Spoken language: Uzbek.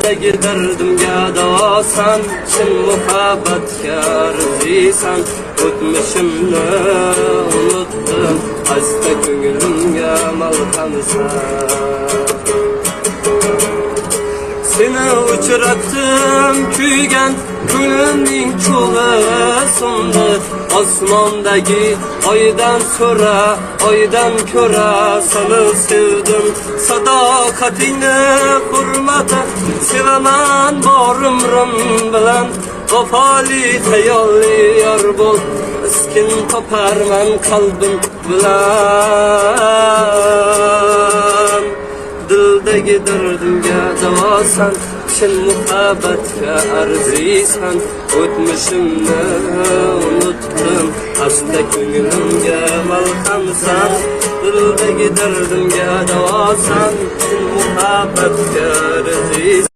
dildagi dardimga davosan, chin muhabbatga arziysan. O'tmishimni unutdim, asta ko'nglimga malhamsan. Seni uchratdim kuygan ko'nglimning cho'g'isindi. Osmondagi oydan ko'ra seni sevdim. Sadoqatingni hurmata sevaman bor umrim bilan. Vafoli hayoli yor bo'l, iskin toparman qalbim bilan. Dildagi dardimga davosan, chin muhabbatga arziysan. O'tmishimni unutdim, asta ko'nglimga malhamsan. Dildagi dardimga davosan, chin muhabbatga arziysan.